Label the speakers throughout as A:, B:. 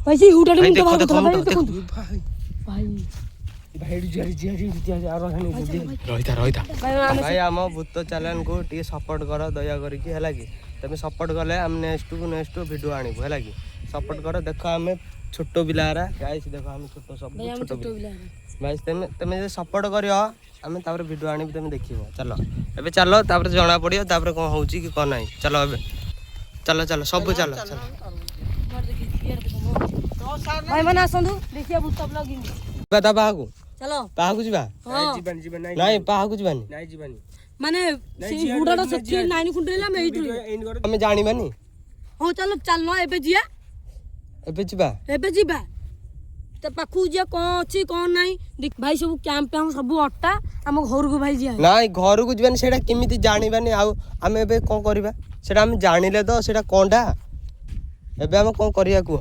A: भाई से हुटाटे मुंडो बाहर करथला भाई देखंतु भाई
B: रहिता भाई आम भूत चैनल को टी सपोर्ट कर दया करके है कि तुम सपोर्ट कले आम नेक्स्ट वीडियो आनिबो है कि सपोर्ट कर देख आम छोट पिलारा गाइस देख आम छोट सब छोट भाई तुम सपोर्ट करियो आम तापर वीडियो आनिबो तुम देखिबो चलो एबे चलो तापर जना पड़ियो तापर कोन होउची कि कोन नाही चलो एबे चलो चलो सब चलो
A: भाई माने आसंदु देखिया भूत ब्लॉगिंग
B: बता बाहु
A: चलो
B: बाहु जीवा
C: जीवन
B: नाही बाहु जीवानी
C: नहीं जीवन
A: माने से हुटाटा सच्ची नाइन कुंडला में एइटु
B: हमें जानी मानी
A: हो चलो चलनो एबे जिया
B: एबे जीवा
A: त पाखु जे कोन अछि कोन नाही देख भाई सब कैंप हम सब अट्टा हम घर को भाई जिया
B: नाही घर को जीवानी सेटा किमिति जानिबानी आ हमें एबे कोन करबा सेटा हम जानिले तो सेटा कोंडा एबे हम कोन करिया को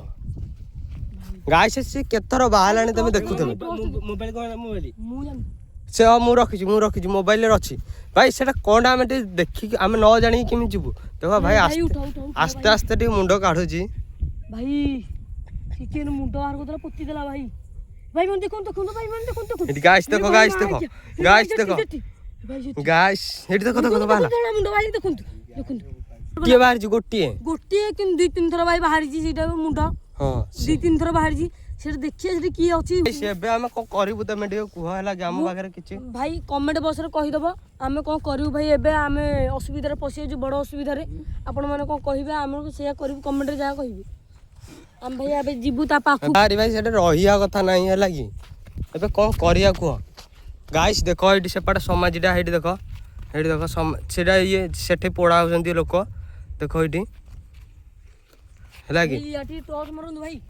B: गाइस से केथर बाहलानी तमे देखुथबे
C: मोबाइल को मोबाइल
A: मु जान
B: से मु रखिछु मोबाइल रे अछि भाई सेटा कोंडा हम देखि हम न जानि किमि जिबु देखो भाई आस्ते आस्ते टी मुंडो काढु जी
A: भाई चिकन मुंडो आर कोतला पुत्ती देला भाई भाई मन देखो भाई मन देखो
B: गाइस देखो भाई देखो बाहला
A: मुंडो भाई देखो
B: के बाहर जी गोटिए
A: कि दुई तीन थरा भाई बाहर जी सीटा मुंडो
B: हां
A: दुई तीन थरा बाहर जी से देखिए से की अछि
B: सेबे हम को करिबु तमे टियो कुहा हला गाम बागरे किछि
A: भाई कमेंट बॉक्स रे कहि दबो हमें कोन करिउ भाई एबे हमें असुविधा रे पसिए जो बड़ असुविधा रे आपण माने कोन कहिबे हम से करिबु कमेंट रे जा कहिबे हम भाई एबे जिबु ता पाखु
B: अरे भाई सेटा रहिया कथा नाही हला कि एबे कोन करिया कुह गाइस देखो एडी सेपट समाजडा हेडी देखो सेडा ये सेठे पोड़ा होसंती लोक देखो एडी हला कि
A: याटी टॉस मारन भाई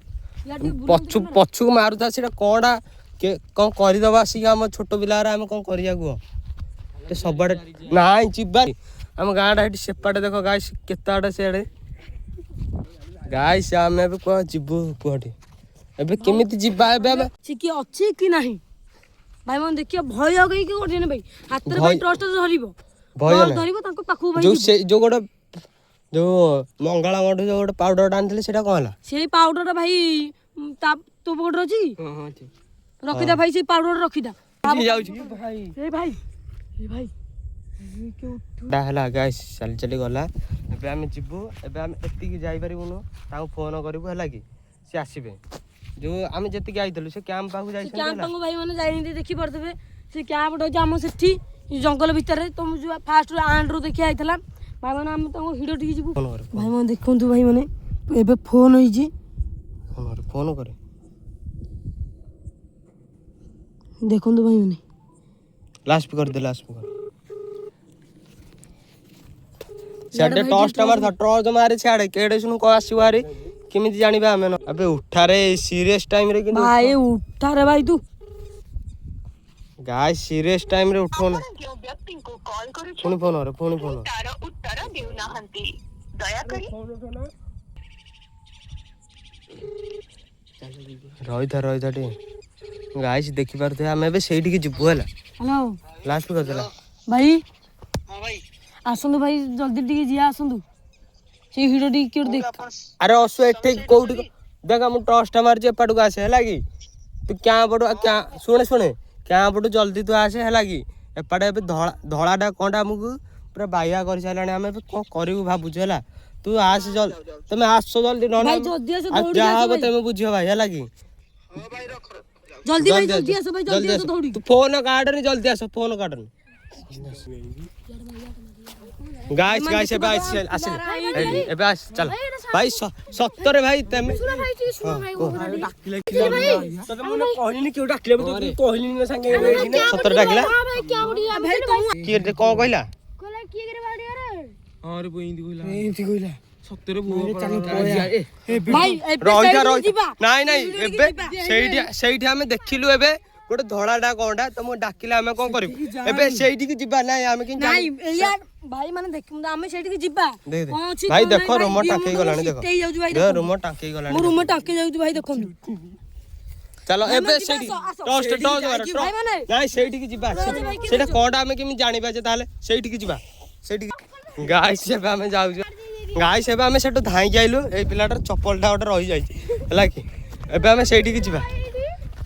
A: याटी
B: पछु मारुता सेटा कोडा के कोन करि दबा सी हम छोट पिलारा हम कोन करिया गुह ते सबड नाही चिबा हम गाडा हेटी सेपट देखो गाइस केताडा सेडे गाइस हम एबे को जिबु कोठी एबे केमिति जिबा एबे
A: सिकी अछि कि नाही भाई मन देखियो भय गई कि कोठी ने भाई हाथ रे भाई ट्रस्ट धरिबो
B: भय
A: धरिबो ताको पाखु भाई
B: जो गोडा जो मंगला गोड जो गोड पाउडर डानथले सेटा कोन हला
A: सेई पाउडर भाई ता तो बोर्ड अछि
B: हां ठीक
A: रखिदा भाई सेई पाउडर रखिदा
B: जाउछि
A: भाई ए भाई
B: डा हला गाइस चली गला एबे हम जिबु एबे हम एत्ती की जाई परिबुनो ताऊ फोन करिबु हला कि से आसीबे जो हम जति की आइतलु से कैंप पाखु जाई
A: कैंप पाखु भाई माने जाई नहीं देखि परतबे से कैंप डो जाम सेठी जंगल भीतर तुम जो फास्ट आंड रो देखि आइतला भाई माने हम तो हिडो ठीक जिबु भाई माने देखंतु भाई माने एबे फोन होई जी
B: फोन करे
A: देखंतु भाई माने
B: लास्ट पे कर दे लास्ट पे कर सेडे टॉस्ट मार था ट्रॉज मारे छाड़े केडे सुनु को आसीबो आरे किमिति जानिबा हमें अबे उठा रे सीरियस टाइम रे कि
A: भाई उठा रे भाई तू
B: गाइस सीरियस टाइम रे उठो ना
D: जो व्यक्ति को कॉल करू
B: फोन
D: तार उत्तर देउना हंती दया करी
B: रहिता टे गाइस देखि परथे हम एबे सेठी के जिबु हला
A: हेलो
B: लास्ट पे कर देला
A: भाई
C: हां भाई
A: आसंदु भाई जल्दी टिके जिया आसंदु से हिडो टिके क्यों देख
B: अरे असु एठे कोउडी देखा मु टॉस्ट मार जे पडु आसे हला कि तू क्या पडु क्या सुने क्या पडु जल्दी तू आसे हला कि एपडे एबे धळाडा कोंडा मुगु पूरा बाया कर छलाने हम एबे को करिउ भाबु छला तू आस जल तमे आसो जल्दी न
A: भाई जल्दी आसो दौड़ी
B: जा अब तमे बुझियो भाई हला कि
C: हां भाई रख
A: जल्दी भाई जल्दी आसो भाई जल्दी आसो दौड़ी
B: तू फोन काट नहीं जल्दी आसो फोन काट गाइस एबे आस चल भाई सत्तर भाई तमे
C: डाकिले तो मने कहलिनी क्यों डाकिले तो कहलिनी ना संगे
B: सत्तर डाकिला
A: हां भाई क्या बढ़िया भाई
B: की रे को कहला
A: कोला की करे बाड़ी रे
C: हां रे बोइंदी कहला सत्तर बुआ
A: भाई
B: रहिता नहीं एबे सेठी हमें देखिलु एबे गोटे धड़ाडा कोंडा तुम डाकिले हमें कोन करिब एबे सेठी की जिबा नहीं हमें कि
A: नहीं यार भाई माने देख हमें सेठी की जिबा
B: भाई देखो रूम टाके गलानी देखो दे रूम टाके
A: मु
B: गलानी
A: रूम टाके जाउ भाई देखो
B: चलो एबे सेठी टॉस्ट नहीं सेठी की जिबा सेटा कोंडा हमें किमि जानि बाजे ताले सेठी की जिबा सेठी गाइस एबे हमें जाउ गाइस एबे हमें सेटो धाई जाइलु ए पिलाटर चप्पलटा ओटे रहि जाई हला कि ଏବେ ଆମେ ସେଇଠିକି ଯିବା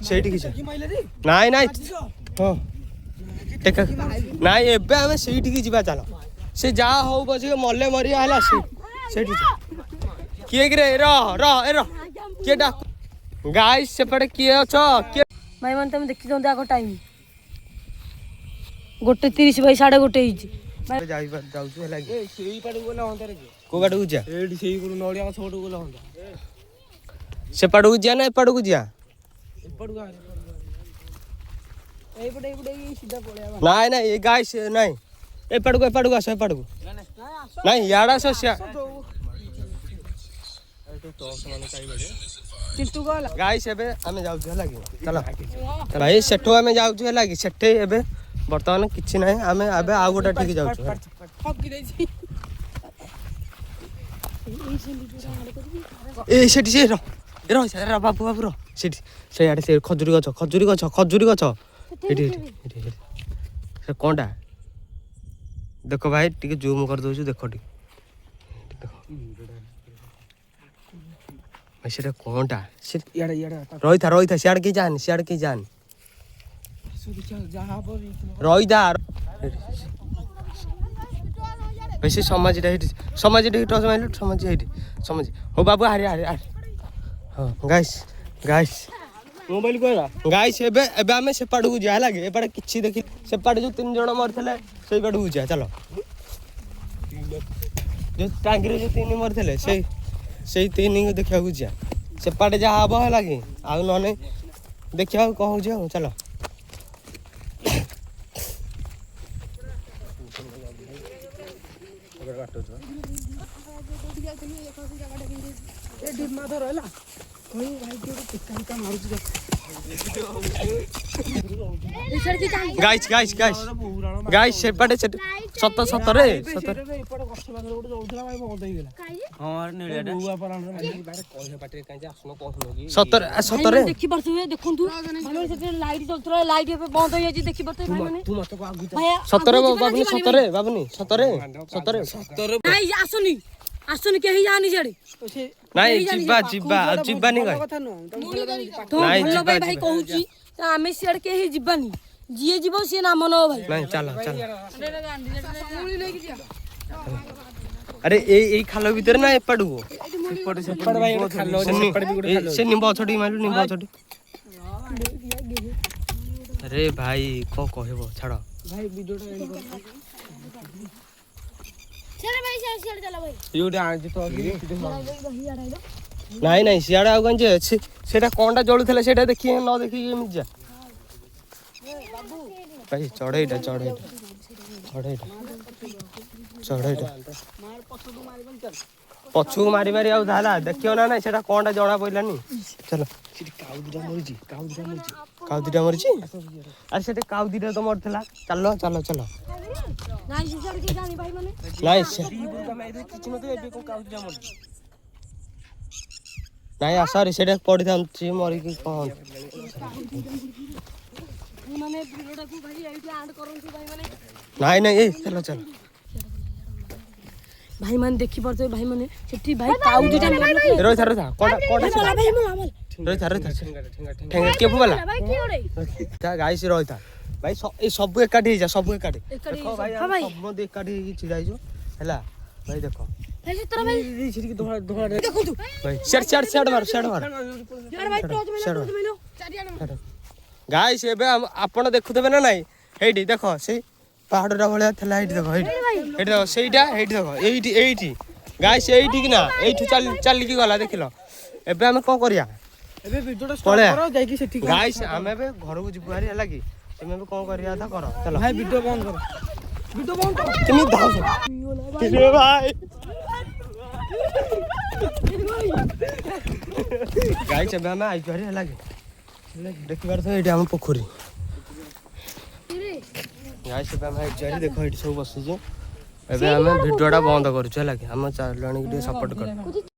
B: ସେଇଠିକି ଯିବା ନାଇଁ ନାଇଁ ହଁ ଟେକା ନାଇଁ ଏବେ ଆମେ ସେଇଠିକି ଯିବା ଚାଲ ସେ ଯାହା ହଉ ପଛେ ମଲେ ମରିବା ହେଲା ସେଇଠି କିଏ କିରେ କିଏ ଡାକୁ ଗାଈ ସେପଟେ କିଏ ଅଛ କିଏ
A: ଭାଇ ମାନେ ତମେ ଦେଖିଛନ୍ତି ଆଗ ଟାଇମ୍ 1:30 ଭାଇ 1:30 ହେଇଛି।
B: ଯାଉଛୁ ହେଲା କି
C: ସେଇ ପାଟକୁ ଗଲେ ହନ୍ତା ରେ
B: କୋଉ ବାଟକୁ ଯିବା
C: ଏଇଠି ସେଇ ନଡ଼ିଆ ଗଛ ପଟକୁ ଗଲେ ହନ୍ତା
B: ସେପାଟକୁ ଯିବା ନା ଏପାଟକୁ ଯିବା
C: ଏପଟକୁ ଏଇପଟେ ସିଧା ପଳେଇବା
B: ନାଇଁ ନାଇଁ ଏ ଗାଈ ନାଇଁ ଏପାଟକୁ ଆସ ଏପାଟକୁ ନାଇଁ ଇଆଡେ ଆସ ଗାଈ ଏବେ ଆମେ ଯାଉଛୁ ହେଲା କି ଚାଲ ଭାଇ ସେଠୁ ଆମେ ଯାଉଛୁ ହେଲା କି ସେଠି ଏବେ ବର୍ତ୍ତମାନ କିଛି ନାହିଁ ଆମେ ଏବେ ଆଉ ଗୋଟେ ଠିକି ଯାଉଛୁ ଏଇ ସେଠି ସେ ବାବୁ ସେଠି ସେଇଆଡେ ସେ ଖଜୁରୀ ଗଛ ଏଠି ସେ କଣଟା ଦେଖ ଭାଇ ଟିକେ ଜୁମ୍ କରିଦଉଛୁ ଦେଖ ଟିକେ ଭାଇ ସେଟା କଣଟା ସେ ରହିଥା ସିଆଡେ କେହି ଯାଆନି ରହିଥା ଭାଇ ସେ ସମାଜଟା ହେଇଠି ଟଚ୍ ମାରିଲୁ ସମାଜ ହେଇଠି ହଉ ବାବୁ ହାରି ହଁ ଗାଇସ୍
C: ମୋବାଇଲ କହିଲା
B: ଗାଇସ୍ ଏବେ ଆମେ ସେପାଟକୁ ଯିବା ହେଲା କି ଏପାଟେ କିଛି ଦେଖି ସେପାଟେ ଯୋଉ 3 ଜଣ ମରିଥିଲେ ସେଇ ପାଟକୁ ଯିବା ଚାଲ ଯୋଉ ଟାଙ୍ଗିରେ ଯୋଉ 3 ମରିଥିଲେ ସେଇ 3 ଦେଖିବାକୁ ଯିବା ସେପାଟେ ଯାହା ହବ ହେଲା କି ଆଉ ନହେଲେ ଦେଖିବା କଣ ହଉଛି ଆଉ ଚାଲ ଗାଇସ୍ ସେପାଟେ ସତରେ
A: ଦେଖିପାରୁଥିବେ ଦେଖନ୍ତୁ ଲାଇଟ୍ ଚାଲୁଥିଲା ଲାଇଟ୍ ଏବେ ବନ୍ଦ ହେଇଯାଇଛି ଦେଖିପାରୁଥିବେ
B: ବାବୁନି ସତରେ
A: ଆସୁନି କେହି ଯାଆନି ସିଆଡେ
B: ନାଇଁ ଯିବାନି
A: ଭାଇ କହୁଛି ଆମେ ସିଆଡେ କେହି ଯିବାନି ଯିଏ ଯିବ ସିଏ ନାମ ନବ ଭାଇ
B: ନାଇଁ ଚାଲ ଆରେ ଏଇ ଖାଲ ଭିତରେ ନା ଏପଟକୁ ସେ ନିମ୍ବ ଗଛଟି ମାରିଲୁ ନିମ୍ବ ଗଛଟି ଆରେ ଭାଇ କଣ କହିବ ଛାଡ ନାଇଁ ସିଆଡେ ଆଉ କଣ ସେଟା କଣଟା ଜଳୁଥିଲା ସେଇଟା ଦେଖି ନ ଦେଖିକି ଏମିତି ଯା ଭାଇ ଚଢେଇଟା ପଛକୁ ମାରି ଆଉ ହେଲା ଦେଖିବ ନା ନାଇଁ ସେଟା କଣଟା ଜଣା ପଇଲାନି ଚାଲ କାଉ ଦିଟା ମରିଛି ଆରେ ସେଠି କାଉ ଦିଟା ତ ମରିଥିଲା ଚାଲ ନାଇଁ ସରି ସେଟା ପଡିଥାନ୍ତି ମରିକି କଣ ନାଇଁ ଏଇ ଚାଲ
A: ଭାଇ ମାନେ ଦେଖିପାରୁଥିବେ ଭାଇ ମାନେ ସେଠି ଭାଇ କାଉ ଦିଟା
B: ରହିଥା କିଏ ପୁବାଲା ଗାଈ ରହିଥା ଭାଇ ଏ ସବୁ ଏକାଠି ହେଇଯା ଦେଖ ଭାଇ ସମସ୍ତେ ଏକାଠି ହେଇକି ଛିଡା ହେଇଛୁ ହେଲା ଭାଇ ଦେଖ ଗାଈସ୍ ଏବେ ଆପଣ ଦେଖୁଥିବେ ନା ନାଇଁ ହେଇଠି ଦେଖ ସେଇ ପାହାଡଟା ଭଳିଆ ଥିଲା ହେଇଠି ଦେଖ ସେଇଟା ହେଇଠି ଦେଖ ଏଇଠି ଗାଈସ୍ ଏଇଠିକି ନା ଏଇଠୁ ଚାଲିକି ଗଲା ଦେଖିଲ ଏବେ ଆମେ କଣ କରିବା ଗାଈସ୍ ଆମେ ଏବେ ଘରକୁ ଯିବୁ ଭାରି ହେଲା କି ତମେ ଏବେ କଣ କରିବା କଥା କର ଚାଲ
C: ଭାଇ ଭିଡିଓ ବନ୍ଦ କର
B: କେମିତି ଧାଉଛ ଭାଇ ଗାଈସ୍ ଏବେ ଆମେ ଆଇଛୁ ଭାରି ହେଲା କି ଦେଖିପାରୁଥିବେ ଏଇଠି ଆମ ପୋଖରୀ ଗାଈସ୍ ଏବେ ଆମେ ଆଇଛୁ ଭାରି ଦେଖ ଏଇଠି ସବୁ ବସିଛୁ ଏବେ ଆମେ ଭିଡିଓଟା ବନ୍ଦ କରୁଛୁ ହେଲା କି ଆମ ଚ୍ୟାନେଲକୁ ଟିକେ ସପୋର୍ଟ କର